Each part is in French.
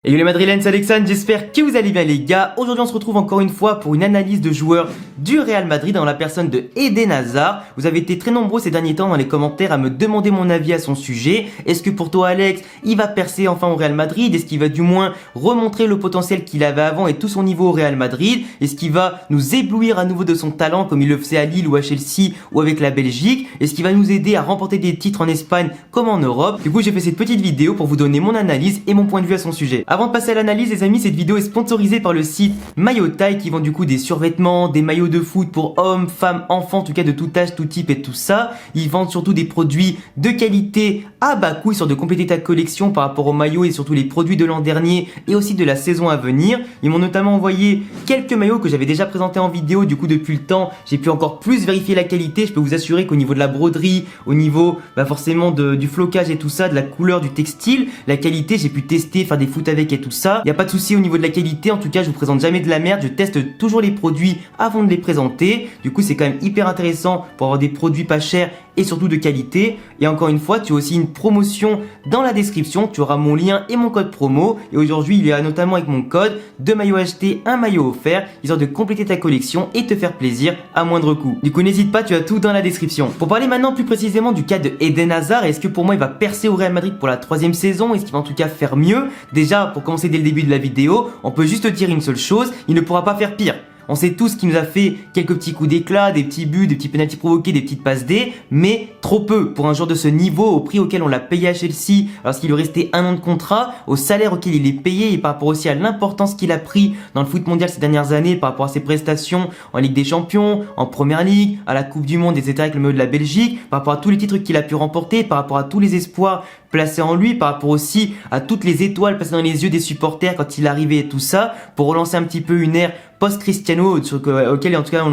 Et yo les Madrilènes, c'est Alexandre, j'espère que vous allez bien les gars. Aujourd'hui on se retrouve encore une fois pour une analyse de joueurs du Real Madrid dans la personne de Eden Hazard. Vous avez été très nombreux ces derniers temps dans les commentaires à me demander mon avis à son sujet. Est-ce que pour toi Alex, il va percer enfin au Real Madrid? Est-ce qu'il va du moins remontrer le potentiel qu'il avait avant et tout son niveau au Real Madrid? Est-ce qu'il va nous éblouir à nouveau de son talent comme il le faisait à Lille ou à Chelsea ou avec la Belgique? Est-ce qu'il va nous aider à remporter des titres en Espagne comme en Europe? Du coup j'ai fait cette petite vidéo pour vous donner mon analyse et mon point de vue à son sujet. Avant de passer à l'analyse les amis, cette vidéo est sponsorisée par le site Maillotaille qui vend du coup des survêtements, des maillots de foot pour hommes, femmes, enfants, en tout cas de tout âge, tout type et tout ça. Ils vendent surtout des produits de qualité à bas coût, histoire de compléter ta collection par rapport aux maillots et surtout les produits de l'an dernier et aussi de la saison à venir. Ils m'ont notamment envoyé quelques maillots que j'avais déjà présentés en vidéo, du coup depuis le temps j'ai pu encore plus vérifier la qualité. Je peux vous assurer qu'au niveau de la broderie, au niveau forcément du flocage et tout ça, de la couleur du textile, la qualité j'ai pu tester, faire des foot avec et tout ça. Il n'y a pas de souci au niveau de la qualité, en tout cas je vous présente jamais de la merde, je teste toujours les produits avant de les présenter. Du coup c'est quand même hyper intéressant pour avoir des produits pas chers et surtout de qualité. Et encore une fois tu as aussi une promotion dans la description, tu auras mon lien et mon code promo. Et aujourd'hui il y a notamment avec mon code 2 maillots achetés, 1 maillot offert, histoire de compléter ta collection et te faire plaisir à moindre coût. Du coup n'hésite pas, tu as tout dans la description. Pour parler maintenant plus précisément du cas de Eden Hazard, est-ce que pour moi il va percer au Real Madrid pour la 3e saison? Est-ce qu'il va en tout cas faire mieux? Déjà pour commencer dès le début de la vidéo, on peut juste dire une seule chose, il ne pourra pas faire pire. On sait tous qu'il nous a fait quelques petits coups d'éclat, des petits buts, des petits pénaltys provoqués, des petites passes D, mais trop peu pour un joueur de ce niveau, au prix auquel on l'a payé à Chelsea, lorsqu'il lui restait 1 an de contrat, au salaire auquel il est payé et par rapport aussi à l'importance qu'il a pris dans le foot mondial ces dernières années, par rapport à ses prestations en Ligue des Champions, en Première Ligue, à la Coupe du Monde, etc. avec le maillot de la Belgique, par rapport à tous les titres qu'il a pu remporter, par rapport à tous les espoirs placés en lui, par rapport aussi à toutes les étoiles passées dans les yeux des supporters quand il arrivait et tout ça, pour relancer un petit peu une ère post-Cristiano auquel en tout cas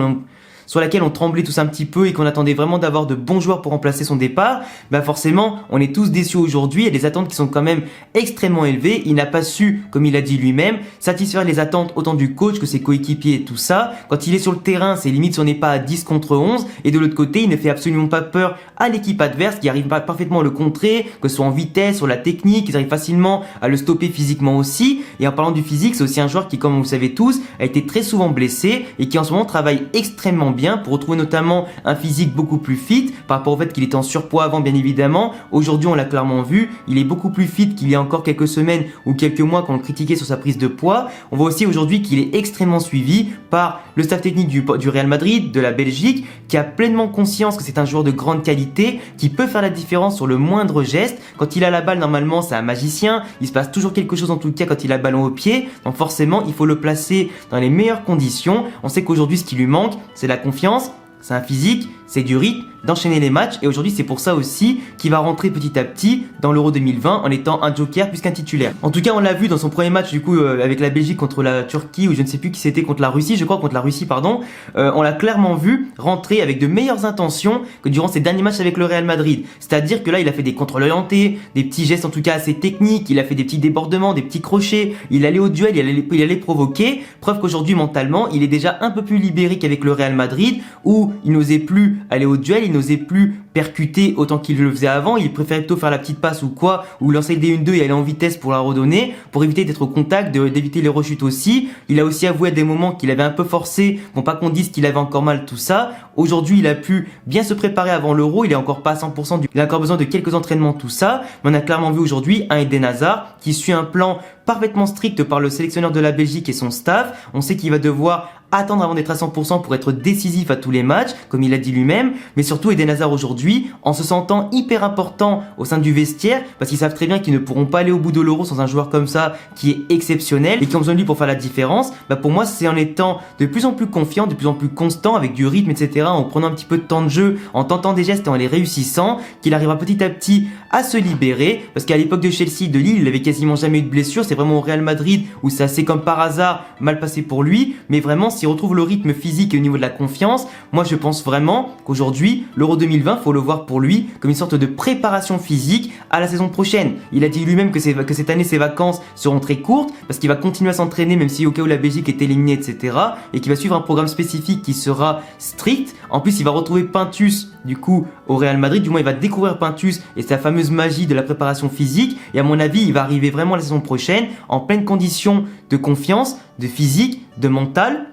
sur laquelle on tremblait tous un petit peu et qu'on attendait vraiment d'avoir de bons joueurs pour remplacer son départ, forcément on est tous déçus aujourd'hui. Il y a des attentes qui sont quand même extrêmement élevées. Il n'a pas su, comme il a dit lui-même, satisfaire les attentes autant du coach que ses coéquipiers et tout ça. Quand il est sur le terrain, ses limites, si on n'est pas à 10 contre 11, et de l'autre côté il ne fait absolument pas peur à l'équipe adverse qui arrive parfaitement à le contrer, que ce soit en vitesse, sur la technique, ils arrivent facilement à le stopper physiquement aussi. Et en parlant du physique, c'est aussi un joueur qui, comme vous le savez tous, a été très souvent blessé et qui en ce moment travaille extrêmement bien pour retrouver notamment un physique beaucoup plus fit par rapport au fait qu'il était en surpoids avant bien évidemment. Aujourd'hui on l'a clairement vu, il est beaucoup plus fit qu'il y a encore quelques semaines ou quelques mois quand on le critiquait sur sa prise de poids. On voit aussi aujourd'hui qu'il est extrêmement suivi par le staff technique du Real Madrid, de la Belgique, qui a pleinement conscience que c'est un joueur de grande qualité, qui peut faire la différence sur le moindre geste. Quand il a la balle normalement c'est un magicien, il se passe toujours quelque chose en tout cas quand il a le ballon au pied, donc forcément il faut le placer dans les meilleures conditions. On sait qu'aujourd'hui ce qui lui manque c'est la confiance, c'est un physique, c'est du rythme, d'enchaîner les matchs, et aujourd'hui c'est pour ça aussi qu'il va rentrer petit à petit dans l'Euro 2020 en étant un joker plus qu'un titulaire. En tout cas on l'a vu dans son premier match du coup avec la Belgique contre la Turquie, ou je ne sais plus qui c'était, contre la Russie, je crois contre la Russie pardon, on l'a clairement vu rentrer avec de meilleures intentions que durant ses derniers matchs avec le Real Madrid. C'est-à-dire que là il a fait des contrôles orientés, des petits gestes en tout cas assez techniques, il a fait des petits débordements, des petits crochets, il allait au duel, il allait provoquer, preuve qu'aujourd'hui mentalement il est déjà un peu plus libéré qu'avec le Real Madrid où il n'osait plus aller au duel, il n'osait plus percuter autant qu'il le faisait avant, il préférait plutôt faire la petite passe ou quoi, ou lancer le D1-2 et aller en vitesse pour la redonner, pour éviter d'être au contact, d'éviter les rechutes aussi. Il a aussi avoué à des moments qu'il avait un peu forcé, bon pas qu'on dise qu'il avait encore mal tout ça. Aujourd'hui il a pu bien se préparer avant l'Euro, il est encore pas à 100%, il a encore besoin de quelques entraînements tout ça, mais on a clairement vu aujourd'hui un Eden Hazard qui suit un plan parfaitement strict par le sélectionneur de la Belgique et son staff. On sait qu'il va devoir attendre avant d'être à 100% pour être décisif à tous les matchs, comme il a dit lui-même, mais surtout Eden Hazard aujourd'hui, en se sentant hyper important au sein du vestiaire, parce qu'ils savent très bien qu'ils ne pourront pas aller au bout de l'Euro sans un joueur comme ça, qui est exceptionnel, et qui ont besoin de lui pour faire la différence. Pour moi, c'est en étant de plus en plus confiant, de plus en plus constant, avec du rythme, etc., en prenant un petit peu de temps de jeu, en tentant des gestes et en les réussissant, qu'il arrivera petit à petit à se libérer, parce qu'à l'époque de Chelsea, de Lille, il avait quasiment jamais eu de blessure, c'est vraiment au Real Madrid où c'est assez comme par hasard mal passé pour lui, mais vraiment s'il retrouve le rythme physique et au niveau de la confiance, moi je pense vraiment qu'aujourd'hui l'Euro 2020 faut le voir pour lui comme une sorte de préparation physique à la saison prochaine. Il a dit lui-même que cette année ses vacances seront très courtes parce qu'il va continuer à s'entraîner même si au cas où la Belgique est éliminée etc, et qu'il va suivre un programme spécifique qui sera strict. En plus il va retrouver Pintus du coup au Real Madrid, du moins il va découvrir Pintus et sa fameuse magie de la préparation physique, et à mon avis il va arriver vraiment la saison prochaine en pleine condition de confiance, de physique, de mental.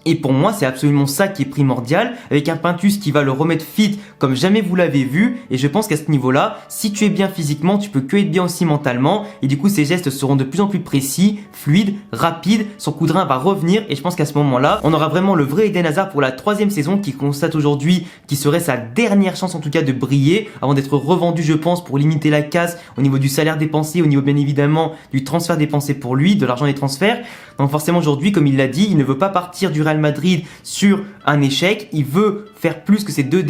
Et pour moi, c'est absolument ça qui est primordial, avec un Pintus qui va le remettre fit comme jamais vous l'avez vu. Et je pense qu'à ce niveau-là, si tu es bien physiquement, tu peux que être bien aussi mentalement. Et du coup, ses gestes seront de plus en plus précis, fluides, rapides. Son coup de rein va revenir. Et je pense qu'à ce moment-là, on aura vraiment le vrai Eden Hazard pour la 3e saison qui constate aujourd'hui qui serait sa dernière chance en tout cas de briller avant d'être revendu, je pense, pour limiter la casse au niveau du salaire dépensé, au niveau bien évidemment du transfert dépensé pour lui, de l'argent des transferts. Donc forcément aujourd'hui, comme il l'a dit, il ne veut pas partir du Real Madrid sur un échec. Il veut faire plus que ces deux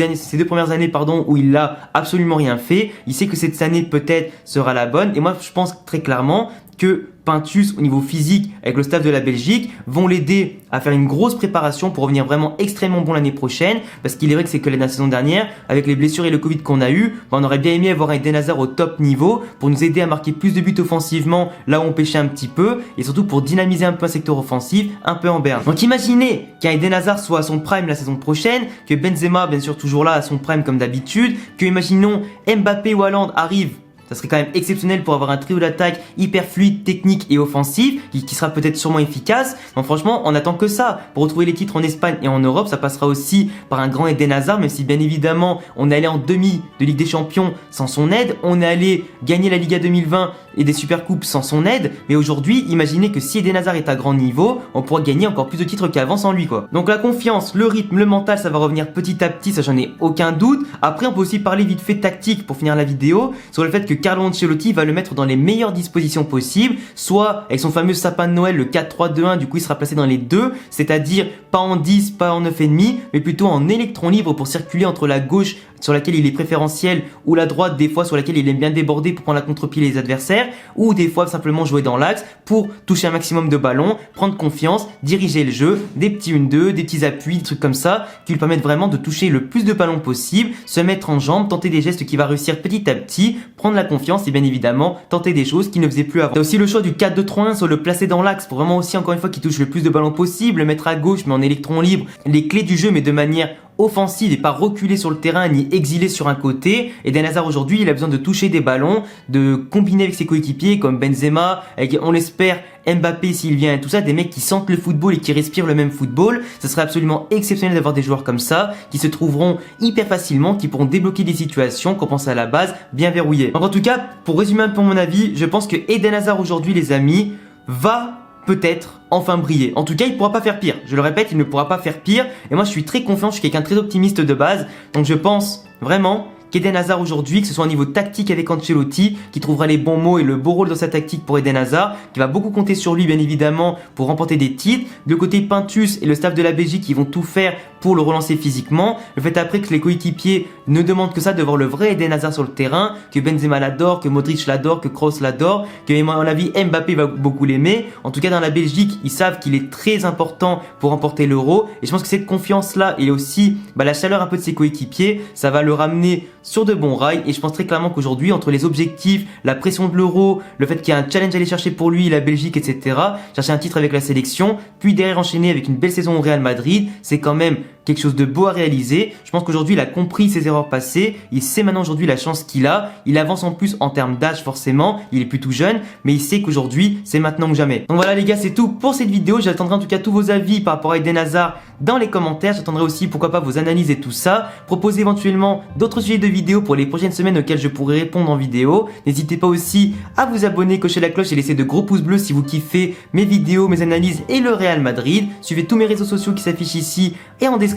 premières années où il n'a absolument rien fait. Il sait que cette année peut-être sera la bonne. Et moi, je pense très clairement que Pintus, au niveau physique, avec le staff de la Belgique, vont l'aider à faire une grosse préparation pour revenir vraiment extrêmement bon l'année prochaine. Parce qu'il est vrai que c'est que la saison dernière, avec les blessures et le Covid qu'on a eu, on aurait bien aimé avoir un Eden Hazard au top niveau pour nous aider à marquer plus de buts offensivement là où on pêchait un petit peu, et surtout pour dynamiser un peu un secteur offensif un peu en berne. Donc imaginez qu'un Eden Hazard soit à son prime la saison prochaine, que Benzema bien sûr toujours là à son prime comme d'habitude, que imaginons Mbappé ou Haaland arrivent. Ça serait quand même exceptionnel pour avoir un trio d'attaque hyper fluide, technique et offensif qui sera peut-être sûrement efficace. Donc franchement, on attend que ça. Pour retrouver les titres en Espagne et en Europe, ça passera aussi par un grand Eden Hazard, même si bien évidemment, on est allé en demi de Ligue des Champions sans son aide. On est allé gagner la Liga 2020 et des Supercoupes sans son aide. Mais aujourd'hui, imaginez que si Eden Hazard est à grand niveau, on pourra gagner encore plus de titres qu'avant sans lui, quoi. Donc la confiance, le rythme, le mental, ça va revenir petit à petit, ça j'en ai aucun doute. Après, on peut aussi parler vite fait tactique pour finir la vidéo sur le fait que Carlo Ancelotti va le mettre dans les meilleures dispositions possibles, soit avec son fameux sapin de Noël, le 4-3-2-1, du coup il sera placé dans les deux, c'est-à-dire pas en 10, pas en 9,5, mais plutôt en électron libre pour circuler entre la gauche sur laquelle il est préférentiel ou la droite des fois sur laquelle il aime bien déborder pour prendre la contre-pied les adversaires, ou des fois simplement jouer dans l'axe pour toucher un maximum de ballons, prendre confiance, diriger le jeu, des petits 1-2, des petits appuis, des trucs comme ça qui lui permettent vraiment de toucher le plus de ballons possible, se mettre en jambe, tenter des gestes qu'il va réussir petit à petit, prendre la confiance et bien évidemment tenter des choses qu'il ne faisait plus avant. Il y a aussi le choix du 4-2-3-1 sur le placer dans l'axe pour vraiment aussi encore une fois qu'il touche le plus de ballons possible, le mettre à gauche mais en électron libre, les clés du jeu mais de manière offensive et pas reculer sur le terrain ni exiler sur un côté. Eden Hazard aujourd'hui il a besoin de toucher des ballons, de combiner avec ses coéquipiers comme Benzema, avec on l'espère Mbappé s'il vient et tout ça, des mecs qui sentent le football et qui respirent le même football. Ce serait absolument exceptionnel d'avoir des joueurs comme ça qui se trouveront hyper facilement, qui pourront débloquer des situations qu'on pense à la base bien verrouillées. Donc en tout cas, pour résumer un peu mon avis, je pense que Eden Hazard aujourd'hui les amis va peut-être enfin briller. En tout cas, il pourra pas faire pire. Je le répète, il ne pourra pas faire pire. Et moi, je suis très confiant, je suis quelqu'un de très optimiste de base. Donc je pense vraiment qu'Eden Hazard aujourd'hui, que ce soit au niveau tactique avec Ancelotti, qui trouvera les bons mots et le beau rôle dans sa tactique pour Eden Hazard, qui va beaucoup compter sur lui bien évidemment pour remporter des titres. De côté Pintus et le staff de la Belgique qui vont tout faire pour le relancer physiquement. Le fait après que les coéquipiers ne demandent que ça, de voir le vrai Eden Hazard sur le terrain, que Benzema l'adore, que Modric l'adore, que Kroos l'adore, que à mon avis Mbappé va beaucoup l'aimer. En tout cas dans la Belgique, ils savent qu'il est très important pour remporter l'Euro. Et je pense que cette confiance-là et aussi la chaleur un peu de ses coéquipiers, ça va le ramener sur de bons rails. Et je pense très clairement qu'aujourd'hui, entre les objectifs, la pression de l'Euro, le fait qu'il y a un challenge à aller chercher pour lui, la Belgique, etc., chercher un titre avec la sélection, puis derrière enchaîner avec une belle saison au Real Madrid, c'est quand même quelque chose de beau à réaliser. Je pense qu'aujourd'hui il a compris ses erreurs passées, il sait maintenant aujourd'hui la chance qu'il a, il avance en plus en termes d'âge forcément, il est plus tout jeune, mais il sait qu'aujourd'hui c'est maintenant ou jamais. Donc voilà les gars, c'est tout pour cette vidéo. J'attendrai en tout cas tous vos avis par rapport à Eden Hazard dans les commentaires. J'attendrai aussi pourquoi pas vos analyses et tout ça. Proposez éventuellement d'autres sujets de vidéos pour les prochaines semaines auxquels je pourrai répondre en vidéo. N'hésitez pas aussi à vous abonner, cocher la cloche et laisser de gros pouces bleus si vous kiffez mes vidéos, mes analyses et le Real Madrid. Suivez tous mes réseaux sociaux qui s'affichent ici et en description.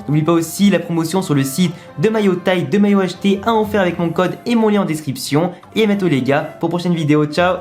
N'oubliez pas aussi la promotion sur le site de maillot taille, de maillot acheté à en faire avec mon code et mon lien en description. Et à bientôt les gars pour prochaine vidéo. Ciao.